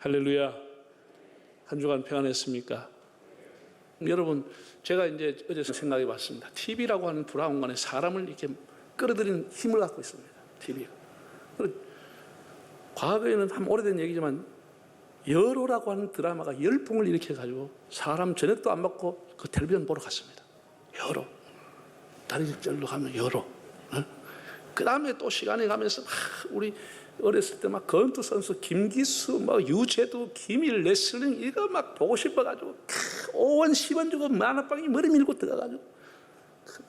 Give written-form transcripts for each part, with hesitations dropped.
할렐루야. 한 주간 평안했습니까? 여러분, 제가 이제 어제 생각해 봤습니다. TV라고 하는 브라운관에 사람을 이렇게 끌어들이는 힘을 갖고 있습니다. TV가. 과거에는 한 오래된 얘기지만 여로라고 하는 드라마가 열풍을 일으켜가지고 사람 저녁도 안 먹고 그 텔레비전 보러 갔습니다. 여로. 다리 절로 가면 여로. 어? 그 다음에 또 시간이 가면서 우리 어렸을 때 막 건투 선수 김기수, 뭐 유재두, 김일, 레슬링 이거 막 보고 싶어가지고 5원 10원 주고 만화방이 머리 밀고 들어가가지고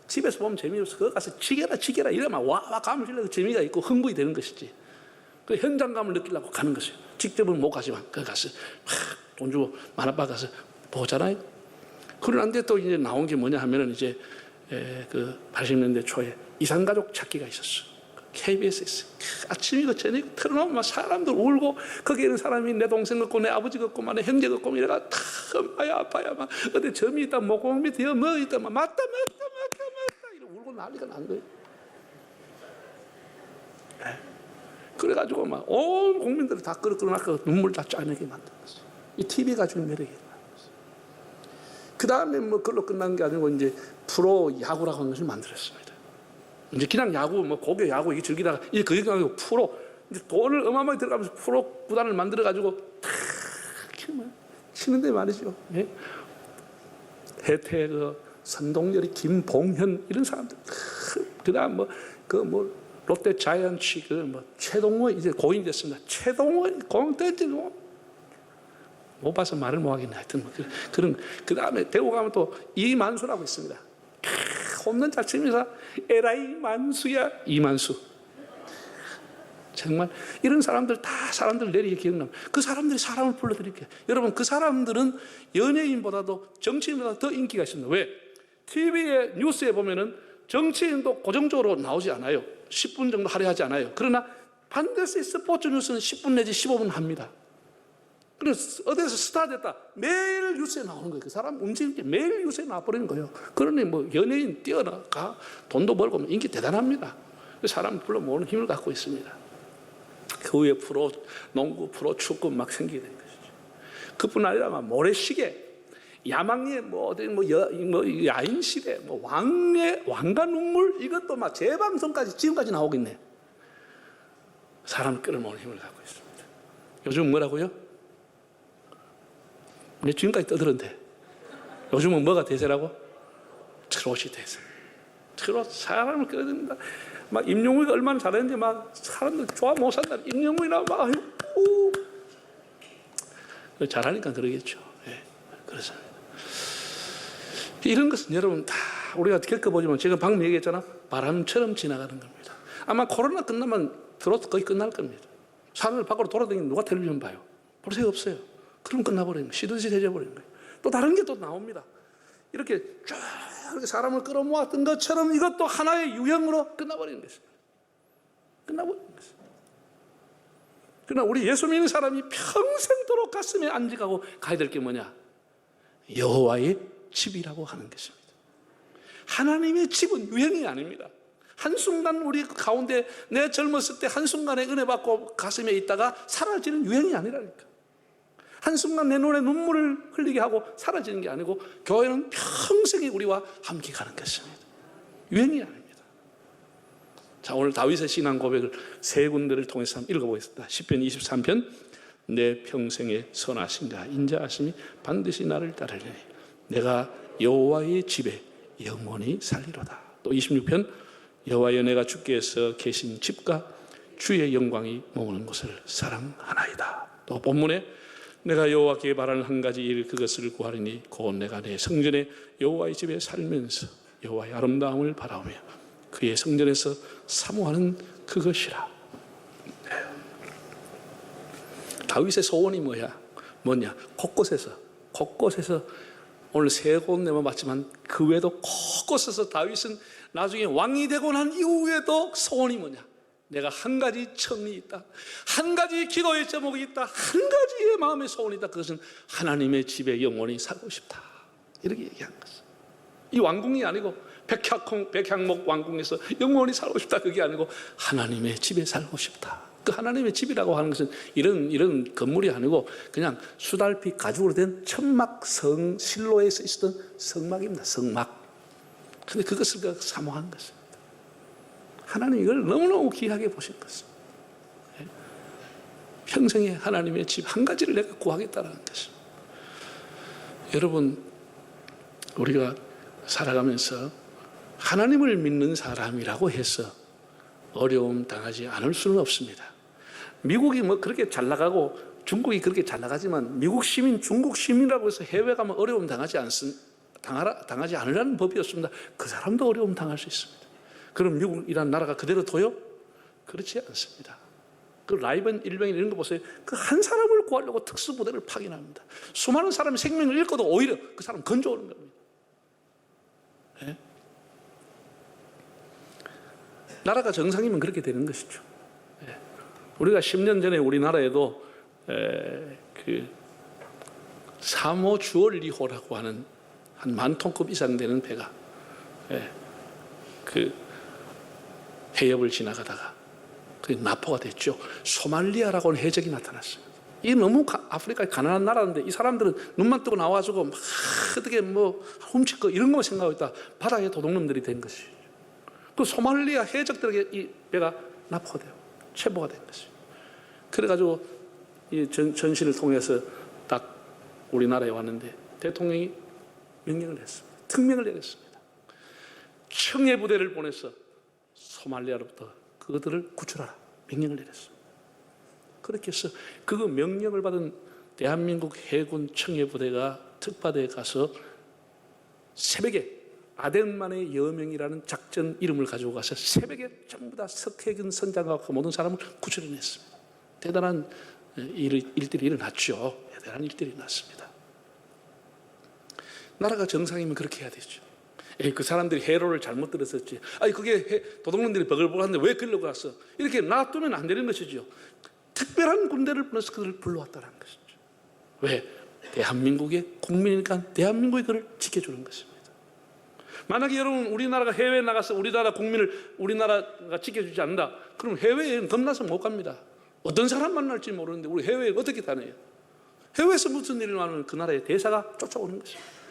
집에서 보면 재미없어. 그거 가서 지게라 이러면 와 감을 질러서 재미가 있고 흥분이 되는 것이지. 그 현장감을 느끼려고 가는 것이에요. 직접은 못 가지만 거기 가서 돈 주고 만화방 가서 보잖아요. 그런데 또 이제 나온 게 뭐냐 하면은 이제 그 80년대 초에 이산가족 찾기가 있었어. KBS에서 아침이고 저녁 틀어놓으면 막 사람들 울고 거기에 있는 사람이 내 동생 같고 내 아버지 같고 내 형제 같고 이래가 다 엄마야 아빠야 막 어디 점이 있다 목공 밑에 뭐 있다 막 맞다 이러고 울고 난리가 난 거예요. 그래가지고 막 온 국민들을 다 끌어놨고 눈물 다 짜내게 만들었어요. 이 TV가 주는 매력이에요. 그 다음에 뭐 그걸로 끝난 게 아니고 이제 프로 야구라고 하는 것을 만들었습니다. 이제 그냥 야구, 뭐 고교 야구 이게 즐기다가 이제 그게 아니고 프로 이제 돈을 어마어마하게 들어가면서 프로 구단을 만들어가지고 탁 치는데 말이죠. 예? 해태그, 선동열이, 김봉현 이런 사람들. 그다음 뭐 롯데 자이언츠 뭐 최동호 이제 고인이 됐습니다. 최동호 공 던지고 못 봐서 말을 못 하겠네. 하여튼 뭐 그런 그 다음에 대구 가면 또 이만수라고 있습니다. 홈런 잘 치면서 에라이 만수야 이만수. 정말 이런 사람들 다 사람들 내리게 기억나면 그 사람들이 사람을 불러들일게요. 여러분 그 사람들은 연예인보다도 정치인보다 더 인기가 있습니다. 왜? TV에 뉴스에 보면은 정치인도 고정적으로 나오지 않아요. 10분 정도 할애하지 않아요. 그러나 반드시 스포츠 뉴스는 10분 내지 15분 합니다. 그래서 어디서 스타 됐다 매일 뉴스에 나오는 거예요. 그 사람 움직일 때 매일 뉴스에 나와버리는 거예요. 그러니 뭐 연예인 뛰어나가 돈도 벌고 인기 대단합니다. 사람 불러 모으는 힘을 갖고 있습니다. 그 후에 프로 농구, 프로 축구 막 생기게 된 것이죠. 그뿐 아니라 막 모래시계, 야망의 뭐 야인 시대, 뭐 왕가 눈물 이것도 막 재방송까지 지금까지 나오고 있네. 사람 끌어모으는 힘을 갖고 있습니다. 요즘 뭐라고요? 내 지금까지 떠들었는데 요즘은 뭐가 대세라고? 트롯이 대세. 트롯 사람을 끌어들인다. 막 임영웅이가 얼마나 잘했는데 막 사람들 좋아 못 산다. 임영웅이나 막 잘하니까 그러겠죠. 예, 그렇습니다. 이런 것은 여러분 다 우리가 겪어보지만 제가 방금 얘기했잖아. 바람처럼 지나가는 겁니다. 아마 코로나 끝나면 트롯 거의 끝날 겁니다. 사람들 밖으로 돌아다니면 누가 텔레비전 봐요? 볼 새가 없어요. 그럼 끝나버리는 거예요. 시드시 해져버리는 거예요. 또 다른 게 또 나옵니다. 이렇게 쫙 사람을 끌어모았던 것처럼 이것도 하나의 유형으로 끝나버리는 것입니다. 끝나버리는 것입니다. 그러나 우리 예수 믿는 사람이 평생도록 가슴에 안직하고 가야 될 게 뭐냐? 여호와의 집이라고 하는 것입니다. 하나님의 집은 유형이 아닙니다. 한순간 우리 가운데 내 젊었을 때 한순간에 은혜 받고 가슴에 있다가 사라지는 유형이 아니라니까. 한순간 내 눈에 눈물을 흘리게 하고 사라지는 게 아니고 교회는 평생이 우리와 함께 가는 것입니다. 유행이 아닙니다. 자, 오늘 다윗의 신앙 고백을 세 군데를 통해서 한번 읽어보겠습니다. 시편 23편 내 평생의 선하심과 인자하심이 반드시 나를 따르리니 내가 여호와의 집에 영원히 살리로다. 또 26편 여호와여 내가 주께서 계신 집과 주의 영광이 머무는 곳을 사랑하나이다. 또 본문에 내가 여호와께 바라는 한 가지 일 그것을 구하리니 곧 내가 내 성전에 여호와의 집에 살면서 여호와의 아름다움을 바라오며 그의 성전에서 사모하는 그것이라. 네. 다윗의 소원이 뭐냐? 곳곳에서 오늘 세 곳내만 봤지만 그 외에도 곳곳에서 다윗은 나중에 왕이 되고 난 이후에도 소원이 뭐냐? 내가 한 가지 청이 있다. 한 가지 기도의 제목이 있다. 한 가지의 마음의 소원이 있다. 그것은 하나님의 집에 영원히 살고 싶다. 이렇게 얘기한 것입니다. 이 왕궁이 아니고 백향목 왕궁에서 영원히 살고 싶다. 그게 아니고 하나님의 집에 살고 싶다. 그 하나님의 집이라고 하는 것은 이런 건물이 아니고 그냥 수달피 가죽으로 된 천막 실로에 서 있었던 성막입니다. 성막. 근데 그것을 사모한 것입니다. 하나님이 이걸 너무너무 귀하게 보신 것입니다. 평생에 하나님의 집 한 가지를 내가 구하겠다는 것입니다. 여러분, 우리가 살아가면서 하나님을 믿는 사람이라고 해서 어려움 당하지 않을 수는 없습니다. 미국이 뭐 그렇게 잘 나가고 중국이 그렇게 잘 나가지만 미국 시민, 중국 시민이라고 해서 해외 가면 어려움 당하지 않으라는 법이 없습니다. 그 사람도 어려움 당할 수 있습니다. 그럼 미국이라는 나라가 그대로 둬요? 그렇지 않습니다. 그 라이번 일병 이런 거 보세요. 그 한 사람을 구하려고 특수부대를 파견합니다. 수많은 사람이 생명을 잃고도 오히려 그 사람 건져오는 겁니다. 네? 나라가 정상이면 그렇게 되는 것이죠. 네. 우리가 10년 전에 우리나라에도 그 3호 주얼리호라고 하는 한 10,000톤급 이상 되는 배가 그 해협을 지나가다가 그게 납포가 됐죠. 소말리아라고 하는 해적이 나타났습니다. 이 너무 아프리카의 가난한 나라인데 이 사람들은 눈만 뜨고 나와가지고 막 어떻게 뭐 훔칠 거 이런 것만 생각하고 있다 바다에 도둑놈들이 된 것이죠. 그 소말리아 해적들에게 이 배가 납포가 돼요. 체포가 된 것이죠. 그래가지고 이 전신을 통해서 딱 우리나라에 왔는데 대통령이 명령을 했습니다. 특명을 내렸습니다. 청해부대를 보내서 소말리아로부터 그들을 구출하라 명령을 내렸습니다. 그렇게 해서 그 명령을 받은 대한민국 해군 청해부대가 특파대에 가서 새벽에 아덴만의 여명이라는 작전 이름을 가지고 가서 새벽에 전부 다 석해군 선장과 그 모든 사람을 구출해냈습니다. 대단한 일들이 일어났죠. 대단한 일들이 일어났습니다. 나라가 정상이면 그렇게 해야 되죠. 그 사람들이 해로를 잘못 들었었지. 그게 도둑놈들이 버글버글한데 왜 그러려고 갔어? 이렇게 놔두면 안 되는 것이죠. 특별한 군대를 보내서 그들을 불러왔다는 것이죠. 왜? 대한민국의 국민이니까 대한민국이 그를 지켜주는 것입니다. 만약에 여러분 우리나라가 해외에 나가서 우리나라 국민을 우리나라가 지켜주지 않는다. 그럼 해외에 겁나서 못 갑니다. 어떤 사람 만날지 모르는데 우리 해외에 어떻게 다녀요? 해외에서 무슨 일이 나면 그 나라의 대사가 쫓아오는 것입니다.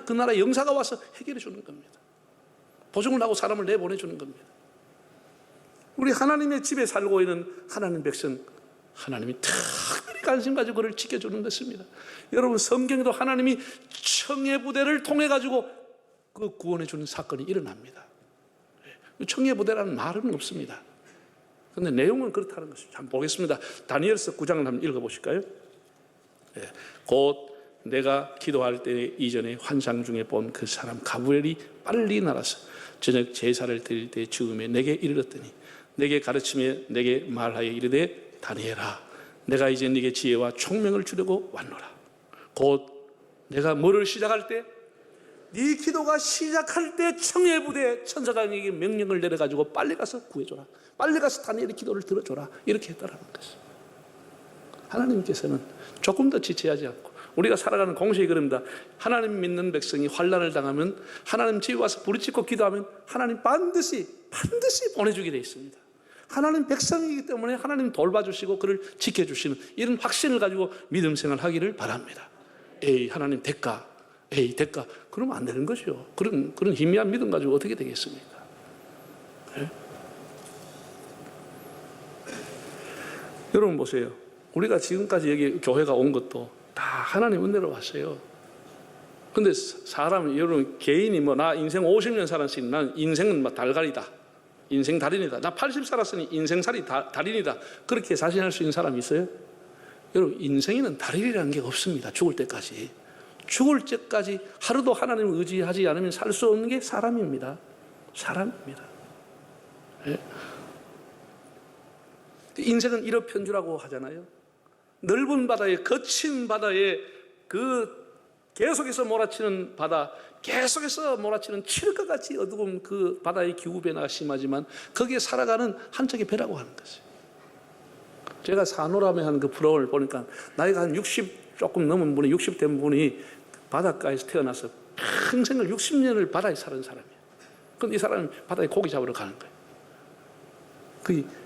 그 나라 영사가 와서 해결해 주는 겁니다. 보증을 하고 사람을 내보내주는 겁니다. 우리 하나님의 집에 살고 있는 하나님 백성, 하나님이 특별히 관심 가지고 그를 지켜주는 것입니다. 여러분 성경에도 하나님이 청해부대를 통해 가지고 그 구원해 주는 사건이 일어납니다. 청해부대라는 말은 없습니다. 그런데 내용은 그렇다는 것이죠. 한번 보겠습니다. 다니엘서 9장을 한번 읽어보실까요? 곧 내가 기도할 때 이전에 환상 중에 본 그 사람 가브리엘이 빨리 날아서 저녁 제사를 드릴 때 즈음에 내게 이르렀더니 내게 가르치며 내게 말하여 이르되 다니엘아 내가 이제 네게 지혜와 총명을 주려고 왔노라. 곧 내가 뭐를 시작할 때 네 기도가 시작할 때 청해부대 천사장에게 명령을 내려가지고 빨리 가서 구해줘라. 빨리 가서 다니엘의 기도를 들어줘라. 이렇게 했다라는 것입니다. 하나님께서는 조금 더 지체하지 않고 우리가 살아가는 공식이 그럽니다. 하나님 믿는 백성이 환난을 당하면 하나님 집에 와서 부르짖고 기도하면 하나님 반드시 보내주게 되어 있습니다. 하나님 백성이기 때문에 하나님 돌봐주시고 그를 지켜주시는 이런 확신을 가지고 믿음 생활하기를 바랍니다. 하나님 대가 그러면 안 되는 것이요. 그런 희미한 믿음 가지고 어떻게 되겠습니까? 네? 여러분 보세요. 우리가 지금까지 여기 교회가 온 것도 다 하나님 은혜로 왔어요. 근데 사람, 여러분, 개인이 나 인생 50년 살았으니 난 인생은 달걀이다. 인생 달인이다. 나 80 살았으니 인생살이 달인이다. 그렇게 자신할 수 있는 사람이 있어요? 여러분, 인생에는 달인이라는 게 없습니다. 죽을 때까지. 죽을 때까지 하루도 하나님을 의지하지 않으면 살 수 없는 게 사람입니다. 사람입니다. 네? 인생은 일업편주라고 하잖아요. 넓은 바다에, 거친 바다에 계속해서 몰아치는 바다, 계속해서 몰아치는 칠흑과 같이 어두운 그 바다의 기후 변화가 심하지만 거기에 살아가는 한 척의 배라고 하는 것이에요. 제가 산호람에 한 그 프로그램을 보니까 나이가 한 60 조금 넘은 분이 60 된 분이 바닷가에서 태어나서 평생을 60년을 바다에 사는 사람이에요. 그런데 이 사람이 바다에 고기 잡으러 가는 거예요.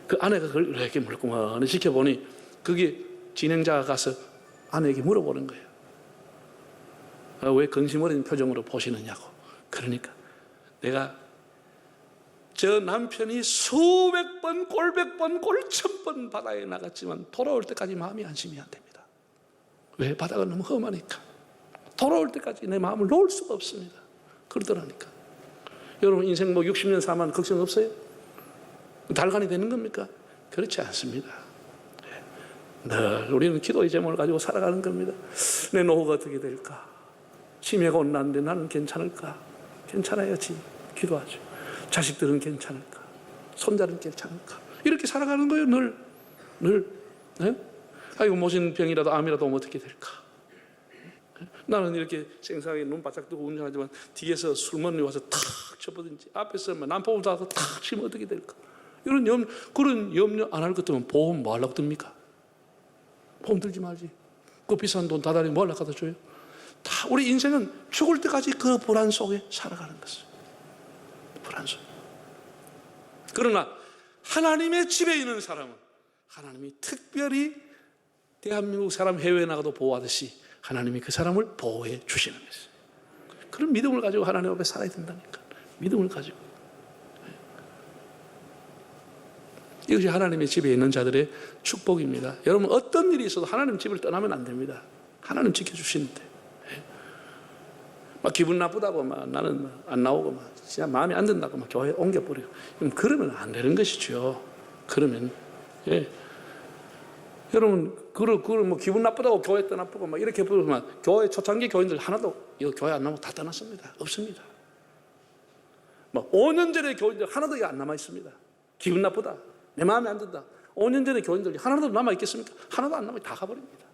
그 아내가 그걸 이렇게 물끄머니 지켜보니 그게 진행자가 가서 아내에게 물어보는 거예요. 왜 근심 어린 표정으로 보시느냐고. 그러니까 내가 저 남편이 수백 번, 골백 번, 골천 번 바다에 나갔지만 돌아올 때까지 마음이 안심이 안 됩니다. 왜? 바다가 너무 험하니까. 돌아올 때까지 내 마음을 놓을 수가 없습니다. 그러더라니까. 여러분 인생 뭐 60년 사면 걱정 없어요? 달간이 되는 겁니까? 그렇지 않습니다. 늘 우리는 기도의 제목을 가지고 살아가는 겁니다. 내 노후가 어떻게 될까? 치매가 온다는데 나는 괜찮을까? 괜찮아야지. 기도하죠. 자식들은 괜찮을까? 손자는 괜찮을까? 이렇게 살아가는 거예요. 늘. 네? 아이고 모진 병이라도 암이라도 오면 어떻게 될까? 나는 이렇게 생사하게 눈 바짝 뜨고 운전하지만 뒤에서 술머니 와서 탁 쳐보든지 앞에서 난폭을 닿아서 탁 치면 어떻게 될까? 그런 염려 안 할 것 같으면 보험 뭐 하려고 듭니까? 보험 들지 말지. 그 비싼 돈 다달이 뭐 하려고 갖다 줘요? 다 우리 인생은 죽을 때까지 그 불안 속에 살아가는 것이에요. 불안 속. 그러나 하나님의 집에 있는 사람은 하나님이 특별히 대한민국 사람 해외에 나가도 보호하듯이 하나님이 그 사람을 보호해 주시는 것이에요. 그런 믿음을 가지고 하나님 앞에 살아야 된다니까. 믿음을 가지고. 이것이 하나님의 집에 있는 자들의 축복입니다. 여러분 어떤 일이 있어도 하나님 집을 떠나면 안 됩니다. 하나님 지켜주시는데 막 기분 나쁘다고 막 나는 막 안 나오고 막 진짜 마음에 안 든다고 막 교회 옮겨버리고 그러면 안 되는 것이죠. 그러면 여러분 뭐 기분 나쁘다고 교회 떠나쁘고 막 이렇게 부르면 교회 초창기 교인들 하나도 이거 교회 안 남고 다 떠났습니다. 없습니다. 뭐 5년 전에 교인들 하나도 안 남아 있습니다. 기분 나쁘다. 내 마음에 안 든다. 5년 전에 교인들이 하나도 남아 있겠습니까? 하나도 안 남아 다 가버립니다.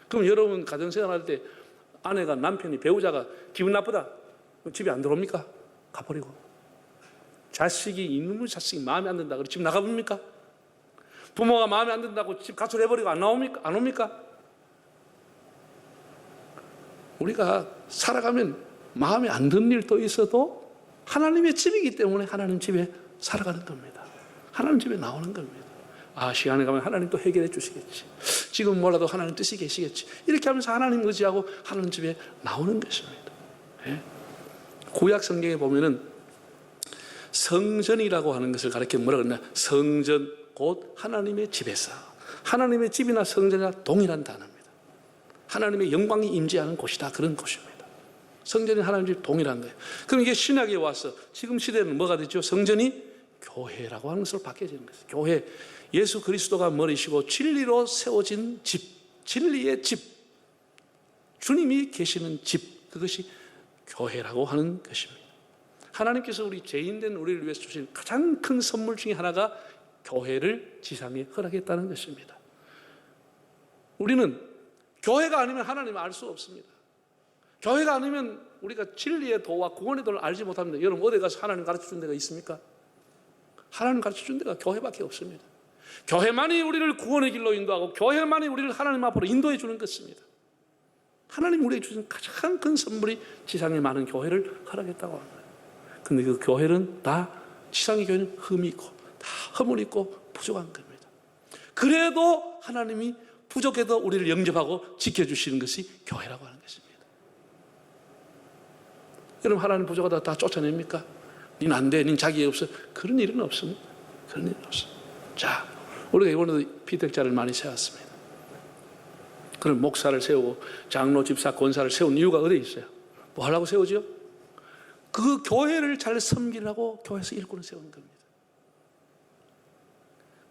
그럼 여러분 가정생활할 때 아내가 남편이 배우자가 기분 나쁘다. 집에 안 들어옵니까? 가버리고. 자식이 이놈의 자식이 마음에 안 든다. 그럼 집 나가봅니까? 부모가 마음에 안 든다고 집 가출해버리고 안 나옵니까? 안 옵니까? 우리가 살아가면 마음에 안 드는 일도 있어도 하나님의 집이기 때문에 하나님 집에 살아가는 겁니다. 하나님 집에 나오는 겁니다. 시간이 가면 하나님 또 해결해 주시겠지. 지금 몰라도 하나님 뜻이 계시겠지. 이렇게 하면서 하나님 의지하고 하나님 집에 나오는 것입니다. 구약 성경에 보면은 성전이라고 하는 것을 가리키면 뭐라 그러냐? 성전 곧 하나님의 집에서. 하나님의 집이나 성전이나 동일한 단어입니다. 하나님의 영광이 임재하는 곳이다. 그런 곳입니다. 성전이 하나님 집 동일한 거예요. 그럼 이게 신약에 와서 지금 시대는 뭐가 됐죠? 성전이 교회라고 하는 것으로 바뀌어지는 것이죠. 교회. 예수 그리스도가 머리시고 진리로 세워진 집, 진리의 집, 주님이 계시는 집, 그것이 교회라고 하는 것입니다. 하나님께서 우리 죄인된 우리를 위해서 주신 가장 큰 선물 중에 하나가 교회를 지상에 허락했다는 것입니다. 우리는 교회가 아니면 하나님을 알 수 없습니다. 교회가 아니면 우리가 진리의 도와 구원의 도를 알지 못합니다. 여러분 어디 가서 하나님 가르쳐준 데가 있습니까? 하나님 가르쳐준 데가 교회밖에 없습니다. 교회만이 우리를 구원의 길로 인도하고 교회만이 우리를 하나님 앞으로 인도해 주는 것입니다. 하나님 우리에게 주신 가장 큰 선물이 지상에 많은 교회를 허락했다고 합니다. 그런데 그 교회는 다 지상의 교회는 흠이 있고 다 허물 있고 부족한 겁니다. 그래도 하나님이 부족해도 우리를 영접하고 지켜주시는 것이 교회라고 하는 것입니다. 여러분 하나님 부족하다 다 쫓아냅니까? 닌 안 돼, 닌 자기애 없어. 그런 일은 없습니다. 그런 일은 없습니다. 자, 우리가 이번에도 피택자를 많이 세웠습니다. 그런 목사를 세우고 장로, 집사, 권사를 세운 이유가 어디에 있어요? 뭐 하려고 세우죠? 그 교회를 잘 섬기려고 교회에서 일꾼을 세우는 겁니다.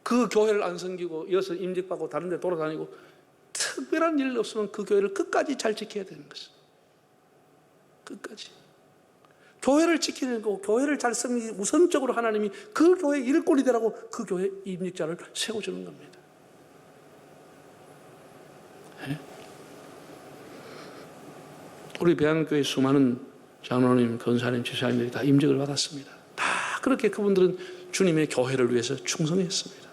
그 교회를 안 섬기고 이어서 임직받고 다른 데 돌아다니고 특별한 일 없으면 그 교회를 끝까지 잘 지켜야 되는 것입니다. 끝까지. 교회를 지키는 거, 교회를 잘 섬기기 우선적으로 하나님이 그 교회 일꾼이 되라고 그 교회 임직자를 세워주는 겁니다. 네? 우리 배양교회 수많은 장로님, 권사님, 집사님들이 다 임직을 받았습니다. 다 그렇게 그분들은 주님의 교회를 위해서 충성했습니다.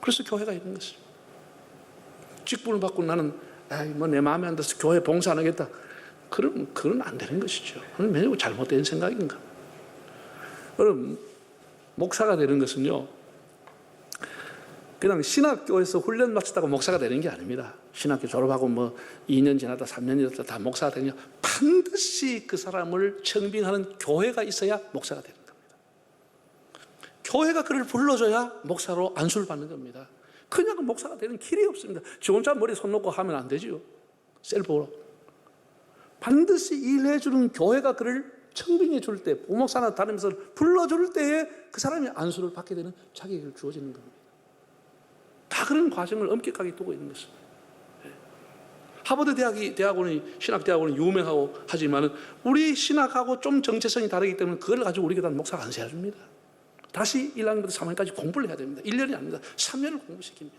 그래서 교회가 있는 것입니다. 직분을 받고 나는 뭐 내 마음에 안 들어서 교회 봉사 안 하겠다. 그건 안 되는 것이죠. 그건 매우 잘못된 생각인가. 여러분, 목사가 되는 것은요, 그냥 신학교에서 훈련 마쳤다고 목사가 되는 게 아닙니다. 신학교 졸업하고 뭐 2년 지났다 3년 지났다 다 목사가 되냐, 반드시 그 사람을 청빙하는 교회가 있어야 목사가 되는 겁니다. 교회가 그를 불러줘야 목사로 안수를 받는 겁니다. 그냥 목사가 되는 길이 없습니다. 지 혼자 머리 손 놓고 하면 안 되지요. 셀프로. 반드시 일해주는 교회가 그를 청빙해 줄 때, 부목사나 다니면서 불러줄 때에 그 사람이 안수를 받게 되는 자격이 주어지는 겁니다. 다 그런 과정을 엄격하게 두고 있는 것입니다. 하버드 대학원이 신학대학원이 유명하고 하지만 우리 신학하고 좀 정체성이 다르기 때문에 그걸 가지고 우리 교단 목사가 안 세워줍니다. 다시 1학년부터 3학년까지 공부를 해야 됩니다. 1년이 아닙니다. 3년을 공부시킵니다.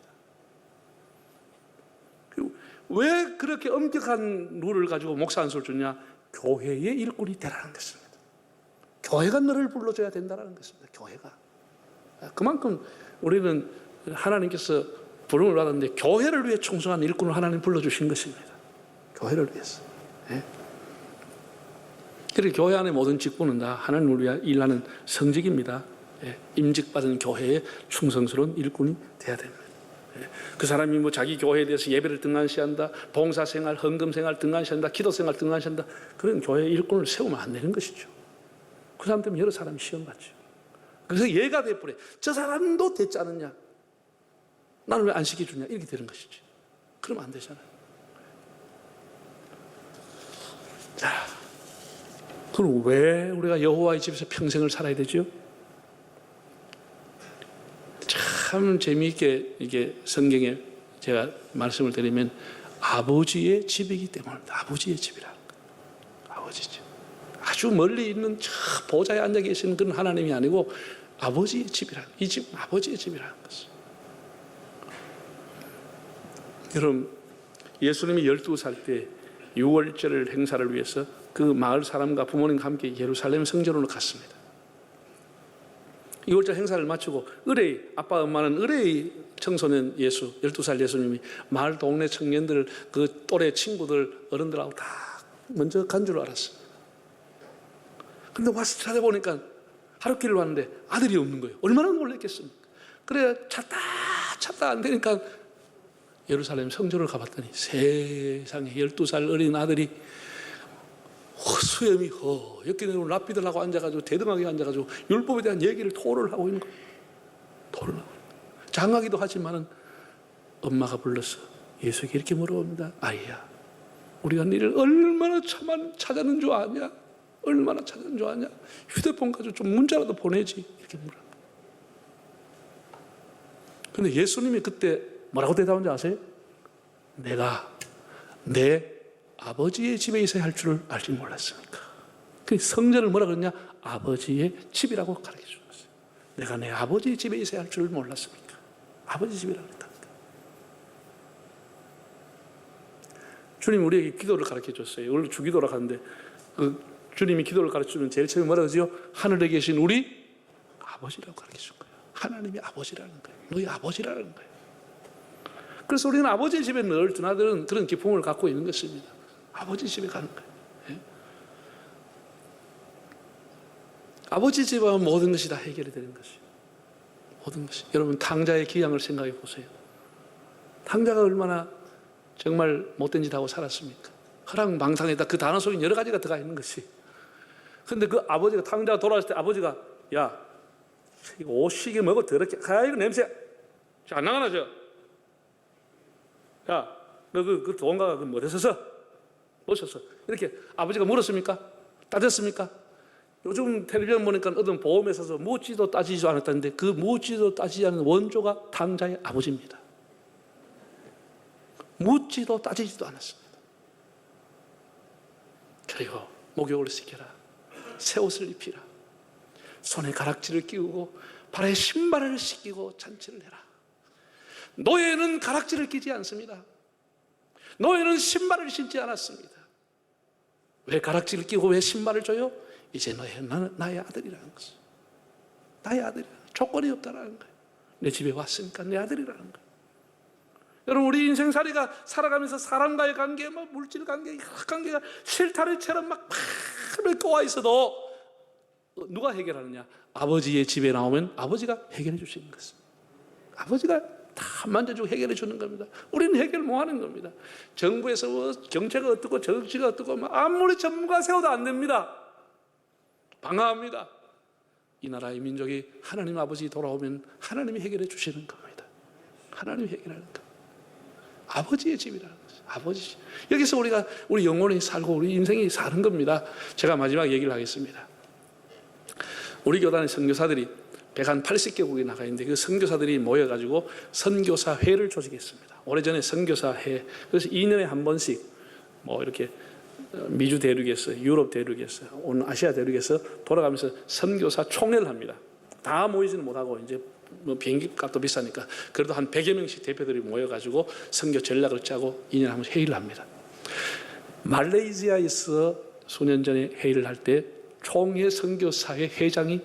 그리고 왜 그렇게 엄격한 룰을 가지고 목사 안수를 주냐? 교회의 일꾼이 되라는 것입니다. 교회가 너를 불러줘야 된다는 것입니다. 교회가. 그만큼 우리는 하나님께서 부름을 받았는데 교회를 위해 충성한 일꾼을 하나님 불러주신 것입니다. 교회를 위해서. 그리고 교회 안의 모든 직분은 다 하나님을 위해 일하는 성직입니다. 임직받은 교회에 충성스러운 일꾼이 돼야 됩니다. 그 사람이 뭐 자기 교회에 대해서 예배를 등한시한다, 봉사생활, 헌금생활 등한시한다, 기도생활 등한시한다, 그런 교회 일꾼을 세우면 안 되는 것이죠. 그 사람 때문에 여러 사람이 시험 받죠. 그래서 얘가 돼버려. 저 사람도 됐지 않느냐, 나는 왜 안 시켜주냐, 이렇게 되는 것이지. 그러면 안 되잖아요. 자, 그럼 왜 우리가 여호와의 집에서 평생을 살아야 되죠? 참 재미있게 이게 성경에 제가 말씀을 드리면 아버지의 집이기 때문입니다. 아버지의 집이라는 거. 아버지 집. 아주 멀리 있는 저 보좌에 앉아 계시는 그런 하나님이 아니고 아버지의 집이라는, 이 집 아버지의 집이라는 것을. 여러분, 예수님이 12살 때 유월절 행사를 위해서 그 마을 사람과 부모님과 함께 예루살렘 성전으로 갔습니다. 2월절 행사를 마치고 의뢰의, 아빠 엄마는 의뢰의 청소년 예수, 12살 예수님이 마을 동네 청년들, 그 또래 친구들, 어른들하고 다 먼저 간 줄 알았어요. 그런데 와서 찾아보니까 하루길을 왔는데 아들이 없는 거예요. 얼마나 놀랐겠습니까? 그래 찾다 안 되니까 예루살렘 성전을 가봤더니 세상에 12살 어린 아들이 수염이 허옇게 내고 랍비들 하고 앉아가지고 대등하게 앉아가지고 율법에 대한 얘기를 토를 하고 있는 거예요. 토를 하고. 장하기도 하지만은 엄마가 불러서 예수에게 이렇게 물어봅니다. 아이야, 우리가 너를 얼마나 찾았는 줄 아냐? 얼마나 찾았는 줄 아냐? 휴대폰 가지고 좀 문자라도 보내지. 이렇게 물어요. 근데 예수님이 그때 뭐라고 대답한지 아세요? 내가 내 아버지의 집에 있어야 할 줄을 알지 몰랐습니까? 그 성전을 뭐라 그러냐? 아버지의 집이라고 가르쳐 주었어요. 내가 내 아버지의 집에 있어야 할 줄을 몰랐습니까? 아버지 집이라고 했다니까. 주님 우리에게 기도를 가르쳐 줬어요. 원래 주기도라 하는데 그 주님이 기도를 가르쳐 주면 제일 처음에 뭐라 그러죠? 하늘에 계신 우리 아버지라고 가르쳐 준 거예요. 하나님이 아버지라는 거예요. 너희 아버지라는 거예요. 그래서 우리는 아버지의 집에 늘 드나드는 그런 기쁨을 갖고 있는 것입니다. 아버지 집에 가는 거예요. 예? 아버지 집에 가면 모든 것이 다 해결이 되는 것이에요. 모든 것이. 여러분 탕자의 기양을 생각해 보세요. 탕자가 얼마나 정말 못된 짓 하고 살았습니까? 허랑방탕에다 그 단어 속에 여러 가지가 들어가 있는 것이. 근데 그 아버지가 탕자가 돌아왔을 때 아버지가 야, 이거 옷이게 먹어 더럽게. 아 이거 냄새. 자, 안 나가나 저. 야, 너 그 돈가가 뭐 됐었어? 뭐 셨어? 이렇게 아버지가 물었습니까? 따졌습니까? 요즘 텔레비전 보니까 어떤 보험회사에서 묻지도 따지지도 않았다는데 그 묻지도 따지지 않은 원조가 탕자의 아버지입니다. 묻지도 따지지도 않았습니다. 그리고 목욕을 시켜라, 새 옷을 입히라, 손에 가락지를 끼우고 발에 신발을 씻기고 잔치를 해라. 노예는 가락지를 끼지 않습니다. 노예는 신발을 신지 않았습니다. 왜 가락지를 끼고 왜 신발을 줘요? 이제 너는 나의 아들이라는 것을. 나의 아들이라는 조건이 없다라는 거예요. 내 집에 왔으니까 내 아들이라는 거예요. 여러분 우리 인생살이가 살아가면서 사람과의 관계, 뭐 물질 관계, 각 관계가 실타래처럼 막 꼬아 있어도 누가 해결하느냐? 아버지의 집에 나오면 아버지가 해결해 주시는 것입니다. 아버지가 다 만져주고 해결해 주는 겁니다. 우리는 해결 못 하는 겁니다. 정부에서 뭐 정체가 어떻고 정치가 어떻고 아무리 전문가 세워도 안 됩니다. 방황합니다. 이 나라의 민족이 하나님 아버지 돌아오면 하나님이 해결해 주시는 겁니다. 하나님이 해결하는 겁니다. 아버지의 집이라는 거죠. 아버지 집. 여기서 우리가 우리 영혼이 살고 우리 인생이 사는 겁니다. 제가 마지막 얘기를 하겠습니다. 우리 교단의 선교사들이 180개국에 나가 있는데 그 선교사들이 모여가지고 선교사 회를 조직했습니다. 오래전에 선교사 회, 그래서 2년에 한 번씩 뭐 이렇게 미주 대륙에서, 유럽 대륙에서, 오늘 아시아 대륙에서 돌아가면서 선교사 총회를 합니다. 다 모이지는 못하고 이제 뭐 비행기 값도 비싸니까 그래도 한 100여 명씩 대표들이 모여가지고 선교 전략을 짜고 2년에 한 번씩 회의를 합니다. 말레이시아에서 수년 전에 회의를 할 때 총회 선교사회 회장이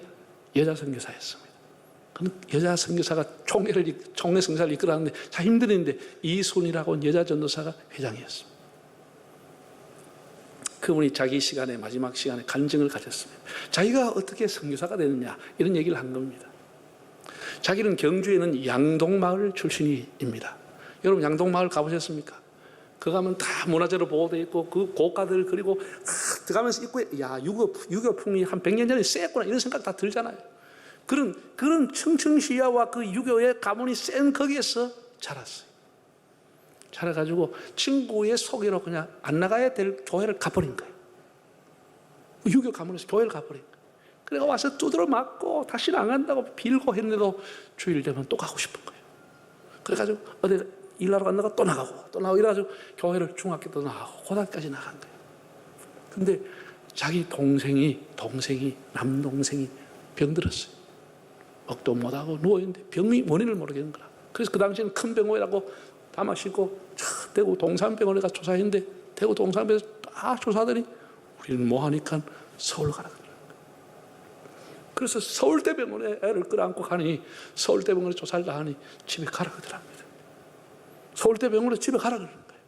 여자 선교사였습니다. 여자 선교사가 총회 선교사를 이끌어가는데 참 힘들었는데 이순이라고 하는 여자 전도사가 회장이었습니다. 그분이 자기 시간에 마지막 시간에 간증을 가졌습니다. 자기가 어떻게 선교사가 되느냐 이런 얘기를 한 겁니다. 자기는 경주에는 양동마을 출신입니다. 여러분 양동마을 가보셨습니까? 그 가면 다 문화재로 보호되어 있고 그 고가들 그리고 들어가면서 입구에 야 유교풍이 한 100년 전에 쎄했구나 이런 생각 다 들잖아요. 그런 청청시야와 그 유교의 가문이 센 거기에서 자랐어요. 자라가지고 친구의 소개로 그냥 안 나가야 될 교회를 가버린 거예요. 유교 가문에서 교회를 가버린 거예요. 그래가 와서 두드러 맞고 다시는 안 간다고 빌고 했는데도 주일 되면 또 가고 싶은 거예요. 그래가지고 어디 일하러 갔다가 또 나가고 이래가지고 교회를 중학교 때 나가고 고등학교까지 나간 거예요. 근데 자기 남동생이 병들었어요. 먹도 못하고 누워있는데 병이 원인을 모르겠는 거라. 그래서 그 당시에는 큰 병원이라고 다 마시고 대구 동산병원에 가서 조사했는데 대구 동산병원에서 다 조사하더니 우리는 뭐하니까 서울 가라 그러더라고요. 그래서 서울대병원에 애를 끌어안고 가니 서울대병원에 조사를 다 하니 집에 가라 그러더랍니다. 서울대병원에 집에 가라 그러는 거예요.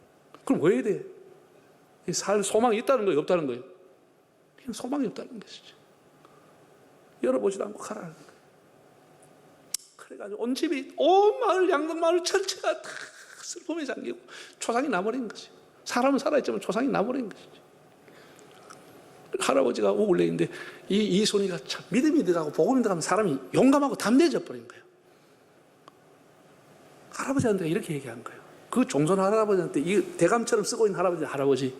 그럼 왜 돼? 살 소망이 있다는 거예요, 없다는 거예요? 그냥 소망이 없다는 것이죠. 열어보지도 않고 가라는 거예요. 그래가지고 온 집이 온 마을 양동마을 전체가 다 슬픔에 잠기고 초상이 나버린 거죠. 사람은 살아있지만 초상이 나버린 것이죠. 할아버지가 우울레인데 이순이가 참 믿음이 들어가고 복음이 들어가면 사람이 용감하고 담대해져 버린 거예요. 할아버지한테 이렇게 얘기한 거예요. 그 종손 할아버지한테 이 대감처럼 쓰고 있는 할아버지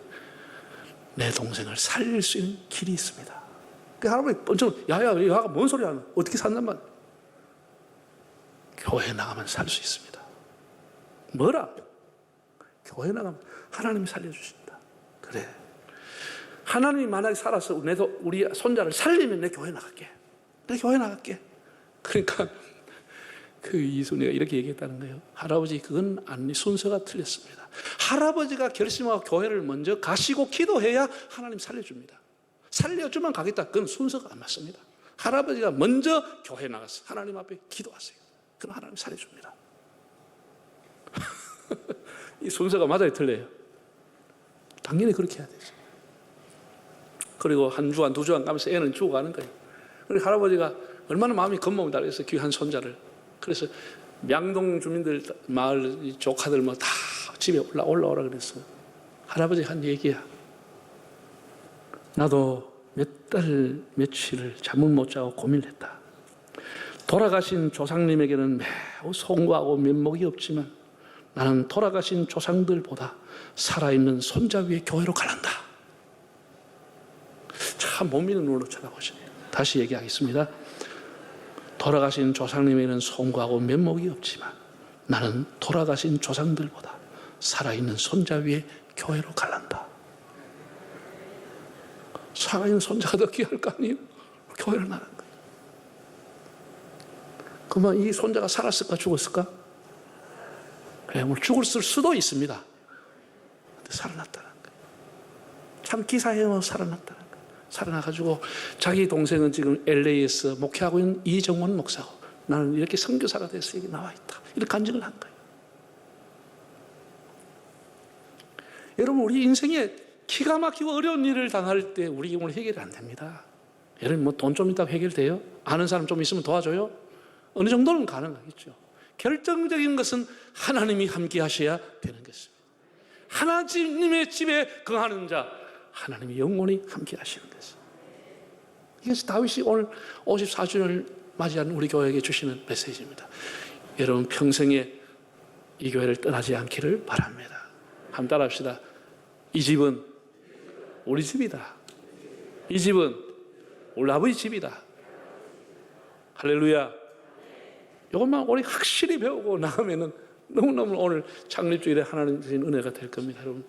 내 동생을 살릴 수 있는 길이 있습니다. 그 할아버지 번쩍 야가 뭔 소리 하는 어떻게 산단 말이야. 교회 나가면 살 수 있습니다. 뭐라? 교회 나가면 하나님이 살려주신다. 그래. 하나님이 만약에 살아서 우리 손자를 살리면 내 교회 나갈게. 그러니까 그 이순이가 이렇게 얘기했다는 거예요. 할아버지 그건 아니 순서가 틀렸습니다. 할아버지가 결심하고 교회를 먼저 가시고 기도해야 하나님 살려줍니다. 살려주면 가겠다. 그건 순서가 안 맞습니다. 할아버지가 먼저 교회 나가서 하나님 앞에 기도하세요. 그럼 하나님 살려줍니다. 이 순서가 맞아요, 틀려요? 당연히 그렇게 해야 되죠. 그리고 한 주간 두 주간 가면서 애는 죽어가는 거예요. 그리고 할아버지가 얼마나 마음이 겁먹다 그래서 귀한 손자를 그래서 양동 주민들 마을 조카들 뭐 다 집에 올라오라 그랬어. 할아버지 한 얘기야. 나도 몇 달 며칠을 잠을 못 자고 고민을 했다. 돌아가신 조상님에게는 매우 송구하고 면목이 없지만 나는 돌아가신 조상들보다 살아있는 손자 위에 교회로 가란다. 참 못 믿는 눈으로 쳐다보시네요. 다시 얘기하겠습니다. 돌아가신 조상님에게는 송구하고 면목이 없지만 나는 돌아가신 조상들보다 살아있는 손자 위에 교회로 갈란다. 살아있는 손자가 더 귀할 거 아니에요? 교회를 나간 거예요. 그러면 이 손자가 살았을까 죽었을까? 뭐 죽을 수도 있습니다. 근데 살아났다는 거예요. 참 기사해요. 살아났다는 거예요. 살아나가지고 자기 동생은 지금 LA에서 목회하고 있는 이정원 목사고 나는 이렇게 선교사가 돼서 여기 나와 있다. 이렇게 간증을 한 거예요. 여러분 우리 인생에 기가 막히고 어려운 일을 당할 때 우리 오늘 해결이 안 됩니다. 여러분 뭐 돈 좀 있다고 해결돼요? 아는 사람 좀 있으면 도와줘요? 어느 정도는 가능하겠죠. 결정적인 것은 하나님이 함께 하셔야 되는 것입니다. 하나님의 집에 거하는 자, 하나님이 영원히 함께 하시는 것입니다. 이것이 다윗이 오늘 54주년을 맞이한 우리 교회에게 주시는 메시지입니다. 여러분 평생에 이 교회를 떠나지 않기를 바랍니다. 한번 따라합시다. 이 집은 우리 집이다. 이 집은 우리 아버지 집이다. 할렐루야. 이것만 우리 확실히 배우고 나가면은 너무너무 오늘 창립주일에 하나님 주신 은혜가 될 겁니다. 여러분,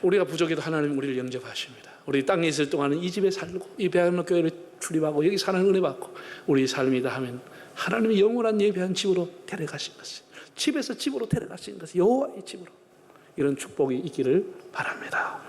우리가 부족해도 하나님 우리를 영접하십니다. 우리 땅에 있을 동안은 이 집에 살고 이 배양로 교회를 출입하고 여기 사는 은혜 받고 우리 삶이다 하면 하나님이 영원한 예배한 집으로 데려가신 것이, 집에서 집으로 데려가신 것이 여호와의 집으로, 이런 축복이 있기를 바랍니다.